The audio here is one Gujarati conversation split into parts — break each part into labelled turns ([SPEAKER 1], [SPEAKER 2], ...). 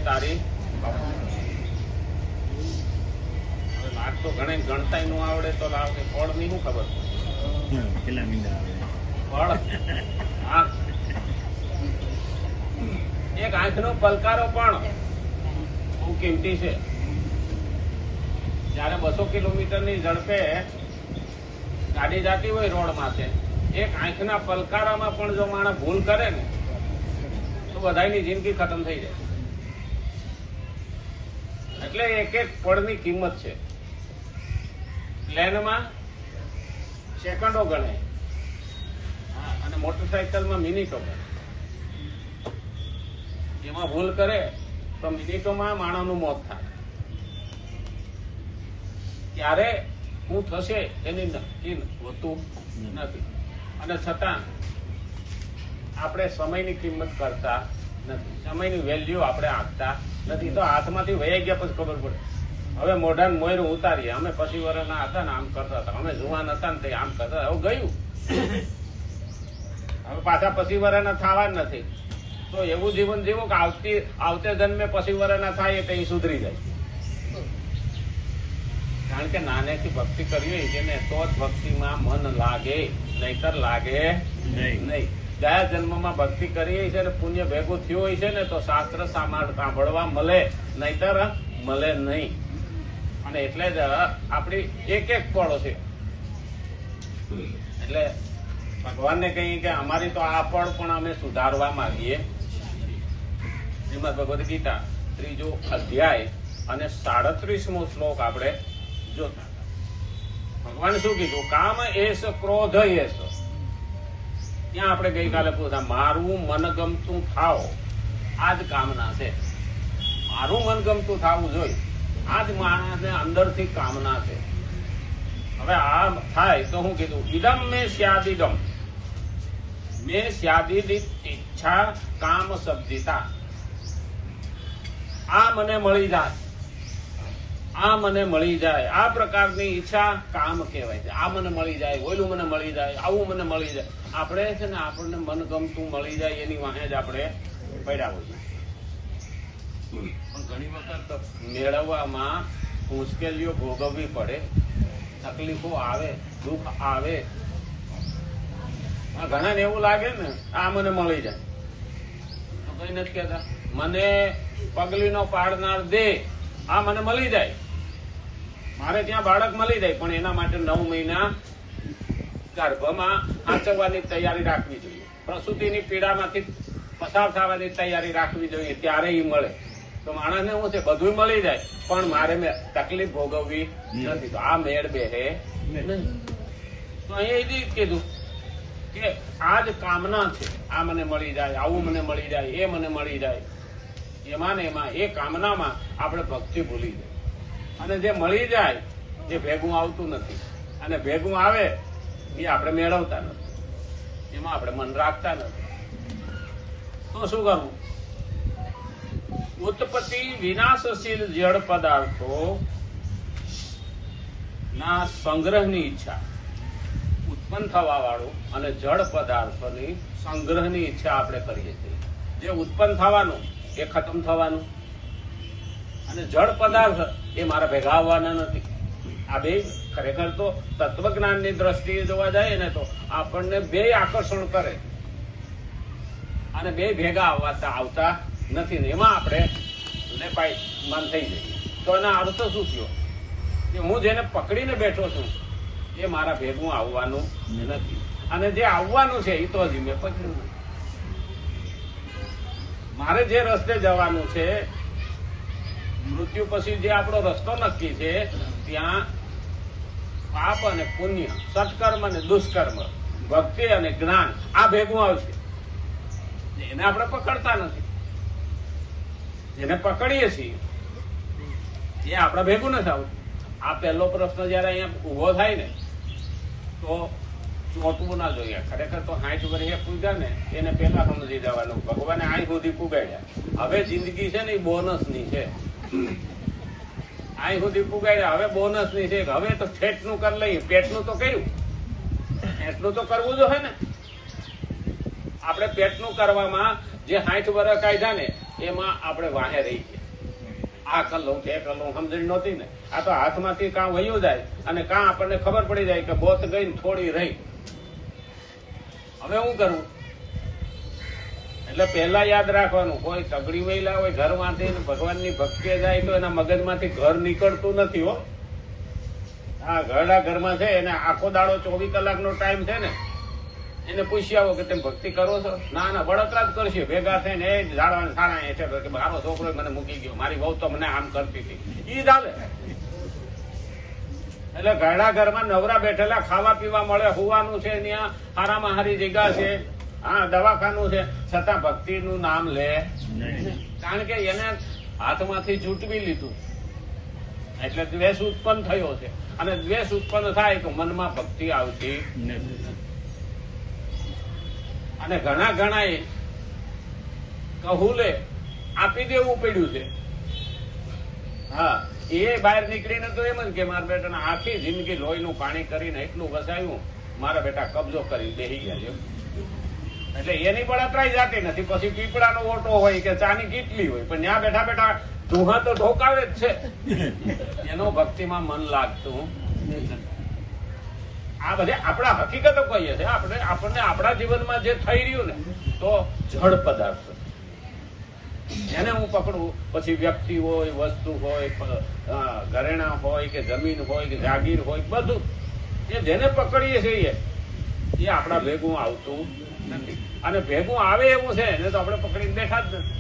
[SPEAKER 1] તારી લાગ તો ઘણે ગણતાય નું આવડે તો લાવ કે ફળ ની શું ખબર
[SPEAKER 2] કેટલા મીંડા
[SPEAKER 1] ફળ હા એક આંખનો પલકારો પણ બહુ કિંમતી છે. જયારે 200 કિલોમીટરની ઝડપે ગાડી જતી હોય રોડ માથે, એક આંખના પલકારામાં પણ જો માણસ ભૂલ કરે ને તો બધાની જિંદગી ખતમ થઈ જાય. એટલે એક એક પળની કિંમત છે. પ્લેનમાં સેકન્ડો ગણે અને મોટરસાયકલમાં મિનિટો ગણે. એમાં ભૂલ કરે તો મિનિટોમાં માણસનું મોત થાય. ત્યારે શું થશે એની નક્કી હોતું નથી. અને છતાં આપણે સમયની કિંમત કરતા નથી, સમયની વેલ્યુ આપણે આપતા નથી. તો હાથમાંથી વહી ગયા પછી ખબર પડે. હવે મોઢાને મોયરું ઉતારીએ, અમે 25 વર્ષના હતા ને આમ કરતા હતા, અમે જુવાન હતા ને તે આમ કરતા, હવે ગયું. હવે પાછા 25 વર્ષના થવા નથી. તો એવું જીવન જીવો કે આવતે જન્મે 25 વર્ષના થાય એ સુધરી જાય. કારણ કે નાનેથી ભક્તિ કરવી છે ને તો જ ભક્તિમાં મન લાગે, નહીતર લાગે નહીં. ગયા જન્મમાં ભક્તિ કરી છે ને પુણ્ય ભેગું થયું હોય છે ને તો શાસ્ત્ર સાંભળવા મળે, નહીતર મળે નહીં. અને એટલે જ આપણી એક એક પળો છે. એટલે ભગવાનને કહીએ કે અમારી તો આ પળ પણ અમે સુધારવા માંગીએ. શ્રીમદ ભગવદ્ ગીતા 3જો અધ્યાય અને 37મો શ્લોક આપણે જોતા. ભગવાન શું કીધું? કામ એસ ક્રોધ એસ. ત્યાં આપણે ગઈકાલે પૂછા મારું મનગમતું થાવ, આ જ કામના છે. મારું મનગમતું થવું જોઈએ, આ જ માણસને અંદરથી કામના છે. હવે આ થાય તો હું કીધું ઇદમ મેં સ્યાદિદમ મેં સ્યાદિદિત ઈચ્છા કામ શબ્દિતા. આ મને મળી જાય, આ મને મળી જાય, આ પ્રકારની ઈચ્છા કામ કહેવાય છે. આ મને મળી જાય, ઓલું મને મળી જાય, આવું મને મળી જાય. આપણે છે ને આપણને મનગમતું મળી જાય એની વાહે જ આપણે પડ્યા હોઈએ. પણ ઘણી વખત મેળવવામાં મુશ્કેલીઓ ભોગવવી પડે, તકલીફો આવે, દુઃખ આવે. ઘણાને એવું લાગે ને આ મને મળી જાય તો કઈ નથી કહેતા મને પગલીનો પાડનાર દે, આ મને મળી જાય, મારે ત્યાં બાળક મળી જાય. પણ એના માટે 9 મહિના ગર્ભમાં સાચવવાની તૈયારી રાખવી જોઈએ, પ્રસૂતિની પીડામાંથી પસાર થવાની તૈયારી રાખવી જોઈએ, ત્યારે એ મળે. તો માણસને શું છે, બધું મળી જાય પણ મારે તકલીફ ભોગવવી નથી, તો આ મેળ બેહે નહીં. તો અહીંયા એ કીધું કે આ જ કામના છે. આ મને મળી જાય, આવું મને મળી જાય, એ મને મળી જાય. એમાં ને એમાં એ કામનામાં આપણે ભક્તિ ભૂલી જાય. અને જે મળી જાય એ ભેગું આવતું નથી, અને ભેગું આવે એ આપણે મેળવતા નથી, એમાં આપણે મન રાખતા નથી. તો શું કરવું? ઉત્પત્તિ વિનાશશીલ જડ પદાર્થો ના સંગ્રહની ઈચ્છા, ઉત્પન્ન થવા વાળું અને જડ પદાર્થોની સંગ્રહની ઈચ્છા આપણે કરીએ છીએ. જે ઉત્પન્ન થવાનું એ ખતમ થવાનું, અને જડ પદાર્થ એ મારા ભેગા આવવાના નથી. આ બે ખરેખર તો તત્વજ્ઞાનની દ્રષ્ટિએ જોવા જાય ને તો આપણને બે આકર્ષણ કરે અને બે ભેગા આવતા નથી ને એમાં આપણે મન થઈ જઈએ. તો એના અર્થ શું થયો કે હું જેને પકડીને બેઠો છું એ મારા ભેગું આવવાનું નથી, અને જે આવવાનું છે એ તો હજી મેં પકડ્યું. મારે જે રસ્તે જવાનું છે, મૃત્યુ પછી જે આપણો રસ્તો નક્કી છે, ત્યાં પાપ અને પુણ્ય, સત્કર્મ અને દુષ્કર્મ, ભક્તિ અને જ્ઞાન આ ભેગું આવશે. એને આપણે પકડતા નથી. જેને પકડીએ છીએ એ આપણે ભેગું નથી આવતું. આ પહેલો પ્રશ્ન જયારે અહીંયા ઉભો થાય ને તો ચોંટવું ના જોઈએ. ખરેખર તો 60 વર્ષે પૂગ્યા ને એને પેલા સમજી જવાનું ભગવાને આ સુધી પુગાડ્યા. હવે જિંદગી છે ને એ બોનસ ની છે. આ સુધી પુગાડ્યા, હવે બોનસ ની છે. હવે તો ઠેઠનું કરી લઈએ, પેટનું તો કર્યું, એટલું તો કરવું જોઈએ ને. આપણે પેટનું કરવામાં જે 60 વર્ષ કાઢ્યા ને એમાં આપણે વાહે રહી ગયા. આ કર લઉં તે કર લઉં સમજણ નહોતી ને. આ તો હાથમાંથી કાં વયું જાય અને કાં આપણને ખબર પડી જાય કે બોત ગઈ ને થોડી રહી. હવે શું કરવું? એટલે પહેલા યાદ રાખવાનું, કોઈ તગડી વહેલા હોય ઘરમાંથી ભગવાનની ભક્તિએ જાય તો એના મગજમાંથી ઘર નીકળતું નથી હો. હા, ઘરડા ઘરમાં છે એને આખો દાડો 24 કલાકનો ટાઈમ છે ને, એને પૂછી આવો કે તમે ભક્તિ કરો છો? ના ના, બળતરા જ કરશે ભેગા થઈને. એ ઝાડવાના સારા એ છે કે મારો છોકરો મને મૂકી ગયો, મારી વહુ તો મને આમ કરતી હતી, ઈ જ આવે. એટલે ઘરડા ઘરમાં નવરા બેઠેલા, ખાવા પીવા મળે, હોવાનું છે, ત્યાં હારામાં હારી જગ્યા છે, હા દવાખાનું છે, છતાં ભક્તિનું નામ લે
[SPEAKER 2] નહીં.
[SPEAKER 1] કારણ કે એને હાથમાંથી જૂટવી લીધું એટલે દ્વેષ ઉત્પન્ન થયો છે. અને દ્વેષ ઉત્પન્ન થાય તો મનમાં ભક્તિ આવતી
[SPEAKER 2] નહીં.
[SPEAKER 1] અને ઘણા ઘણા કહુલે આપી દેવું પડ્યું છે. હા, એ બહાર નીકળીને તો એમ જ કે મારા બેટાને આખી જિંદગી લોહીનું પાણી કરીને એટલું વસાયું, મારા બેટા કબજો કરી બેસી ગયા છે. એટલે એની બળતરાઈ જાતી નથી. પછી પીપળાનો ઓટો હોય કે ચાની કીટલી હોય, પણ ત્યાં બેઠા બેઠા ધુહા તો ઢોકાવે જ છે. એનો ભક્તિમાં મન લાગતું નથી. આ બધે આપણા હકીકતો કહીએ છીએ. આપણને આપણા જીવનમાં જે થઈ રહ્યું ને, તો જળ પદાર્થ એને હું પકડું, પછી વ્યક્તિ હોય, વસ્તુ હોય, ઘરેણા હોય કે જમીન હોય કે જાગીર હોય, બધું એ જેને પકડીએ છીએ એ આપણા ભેગું આવતું નથી. અને ભેગું આવે એવું છે એને તો આપણે પકડીને બેઠા જ નથી.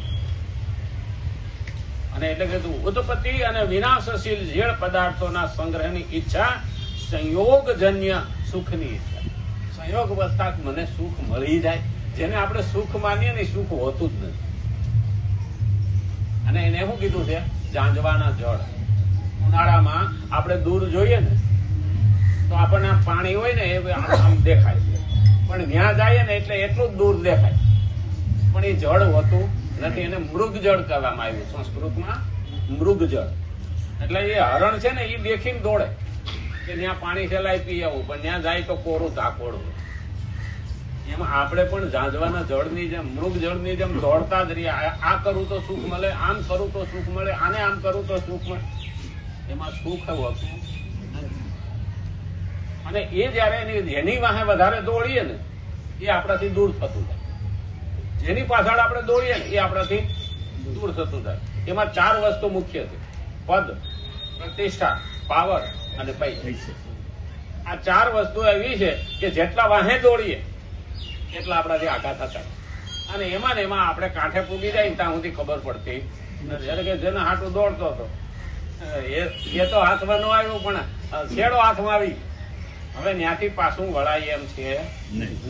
[SPEAKER 1] અને એટલે કીધું ઉત્પત્તિ અને વિનાશશીલ ઝેડ પદાર્થોના સંગ્રહની ઈચ્છા સંયોગજન્ય સુખની ઈચ્છા. સંયોગ વસ્તાત મને સુખ મળી જાય, જેને આપણે સુખ માનીએ ને સુખ હોતું જ નથી. અને એને શું કીધું છે? ઝાંઝવાના જળ. ઉનાળામાં આપણે દૂર જોઈએ ને તો આપણને પાણી હોય ને એ આમ દેખાય છે, પણ ત્યાં જાય ને એટલે એટલું જ દૂર દેખાય, પણ એ જળ હોતું નથી. એને મૃગજળ કહેવામાં આવ્યું સંસ્કૃતમાં, મૃગજળ. એટલે એ હરણ છે ને એ દેખીને દોડે કે ત્યાં પાણી ફેલાય પી આવું, પણ ત્યાં જાય તો કોરું ધાકોડું. એમાં આપણે પણ ઝાંઝવાના જળની જેમ, મૃગજળની જેમ દોડતા જ રહ્યા. આ કરું તો સુખ મળે, આમ કરું તો સુખ મળે, આને આમ કરું તો સુખ મળે. એમાં સુખ હોતું નથી. અને એ જયારે જેની વાહે વધારે દોડીએ ને એ આપણાથી દૂર થતું જાય. જેની પાછળ આપણે દોડીએ ને એ આપણાથી દૂર થતું જાય. એમાં 4 વસ્તુ મુખ્ય છે: પદ, પ્રતિષ્ઠા, પાવર અને પૈસા. આ 4 વસ્તુ એવી છે કે જેટલા વાહે દોડીએ એટલા આપણાથી આઘા થતા. અને એમાં ને એમાં આપણે કાંઠે પૂગી જાય ત્યાં સુધી ખબર પડતી નથી. એટલે કે જેને હાટું દોડતો હતો એ તો હાથમાં ન આવ્યું, પણ છેડો હાથમાં આવી. હવે ત્યાંથી પાછું વળાય એમ છે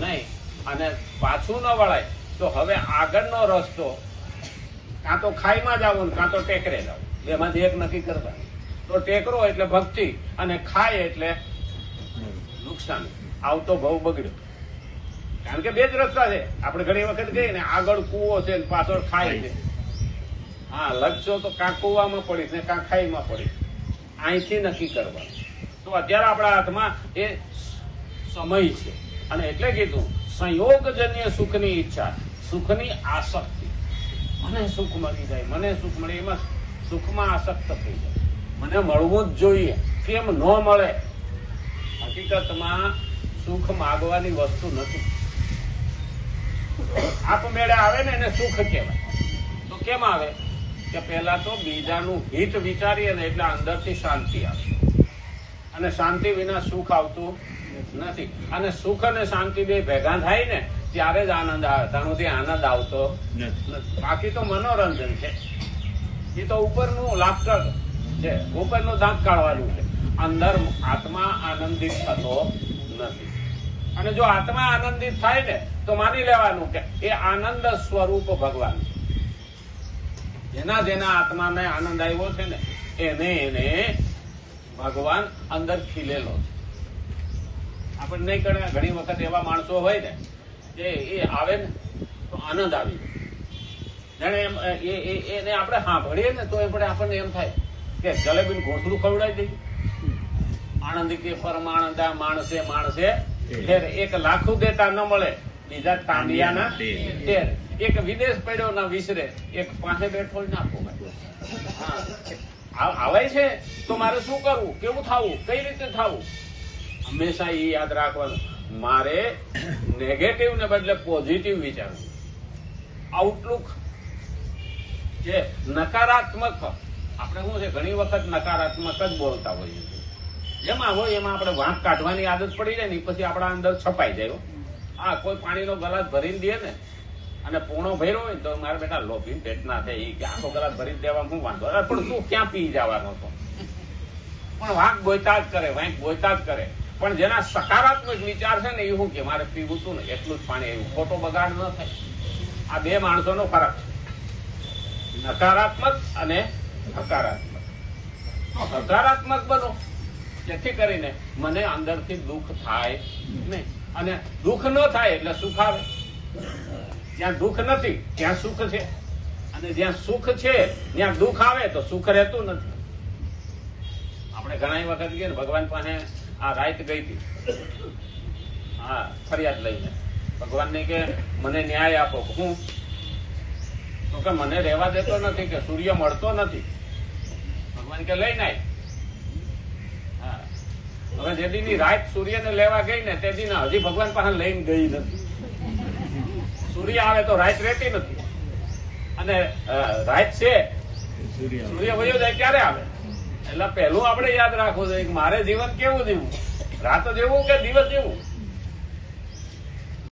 [SPEAKER 1] નહીં. અને પાછું ન વળાય તો હવે આગળનો રસ્તો કાં તો ખાઈમાં જવું, કાં તો ટેકરે જવું. બેમાંથી એક નક્કી કરવા. તો ટેકરો એટલે ભક્તિ અને ખાય એટલે નુકસાન. આવતો ભાવ બગડ્યો. કારણ કે 2 જ રસ્તા છે. આપણે ઘણી વખત કહીએ ને આગળ કૂવો છે ને પાછળ ખાય છે. હા, લખશો તો કાં કૂવામાં પડીશ ને કાં ખાઈમાં પડીશ. અહીંથી નક્કી કરવાનું. તો અત્યારે આપણા હાથમાં એ સમય છે. અને એટલે કીધું સંયોગજન્ય સુખની ઈચ્છા, સુખની આસક્તિ. મને સુખ મળી જાય, મને સુખ મળે, એમાં સુખમાં આસક્ત થઈ જાય. મને મળવું જ જોઈએ, કેમ ન મળે? હકીકતમાં સુખ માગવાની વસ્તુ નથી. આપમેળે આવે ને એને સુખ કહેવાય. તો કેમ આવે? કે પહેલા તો બીજાનું હિત વિચારીએ ને એટલે અંદરથી શાંતિ આવે. અને શાંતિ વિના સુખ આવતું નથી. અને સુખ અને શાંતિ બે ભેગા થાય ને ત્યારે જ આનંદ આવે. ત્યાં સુધી આનંદ આવતો નથી. બાકી તો મનોરંજન છે. એ તો ઉપરનું લાફ્ટર છે, ઉપરનું દાંત કાઢવાનું છે. અંદર આત્મા આનંદિત થતો નથી. અને જો આત્મા આનંદિત થાય ને તો માની લેવાનું કે એ આનંદ સ્વરૂપ ભગવાન. જેના જેના આત્માને આનંદ આવ્યો છે ને એને ભગવાન અંદર ખીલેલો છે. આપણે નહીં કરે. ઘણી વખત એવા માણસો હોય ને કે એ આવે ને તો આનંદ આવી જાણે એમ એને આપણે સાંભળીએ ને તો આપણને એમ થાય કે જલેબીનું ઘોંસડું ખવડાવી દઈએ. આનંદ કે પરમાનંદા માણસે માણસે ફેર. 1 લાખું દેતા ન મળે, બીજા તાંડિયાના ટેર. એક વિદેશ પડ્યો ના વિસરે, એક પાસે બેઠો ના પોગાય. આવે છે તો મારે શું કરવું, કેવું થવું, કઈ રીતે થવું, હંમેશા એ યાદ રાખવાનું. મારે નેગેટિવ ને બદલે પોઝિટિવ વિચારવું. આઉટલુક જે નકારાત્મક, આપણે શું છે ઘણી વખત નકારાત્મક જ બોલતા હોઈએ છીએ. જેમાં હોય એમાં આપણે વાંક કાઢવાની આદત પડી જાય ને પછી આપણા અંદર છપાઈ જાય. હા, કોઈ પાણીનો ગ્લાસ ભરીને દે ને અને પૂર્ણો ભર્યો હોય તો મારા બેટા લોભી પેટ ના થાય એ કે આખો ગ્લાસ ભરી દેવા શું વાંધો, પણ તું ક્યાં પી જવાનો હતો. પણ વાંક બોયતા જ કરે, વાંક બોયતા જ કરે. પણ જેના સકારાત્મક વિચાર છે ને એ શું કે મારે પીવું તું ને એટલું જ પાણી આવ્યું, ખોટો બગાડ ન થાય. આ બે માણસોનો ફરક છે, નકારાત્મક અને હકારાત્મક. હકારાત્મક બનો જેથી કરીને મને અંદરથી દુઃખ થાય નહીં, અને દુઃખ ન થાય એટલે સુખ આવે. જ્યાં દુઃખ નથી ત્યાં સુખ છે, અને જ્યાં સુખ છે ત્યાં દુઃખ આવે તો સુખ રહેતું નથી. આપણે ઘણા વખત ગયા ને ભગવાન પાસે આ રાત ગઈ હતી, હા, ફરિયાદ લઈને ભગવાનને કે મને ન્યાય આપો. હું તો કે મને રહેવા દેતો નથી, કે સૂર્ય મળતો નથી. ભગવાન કે લઈને આય. હા, હવે જે દીની રાત સૂર્યને લેવા ગઈ ને તે દીને હજી ભગવાન પાસે લઈને ગઈ નથી. સૂર્ય આવે તો રાત રહેતી નથી, અને રાત છે સૂર્ય વયો જાય ક્યારે આવે. એટલે પહેલું આપણે યાદ રાખવું જોઈએ કે મારે જીવન કેવું જીવવું, રાત જેવું કે દિવસ જેવું.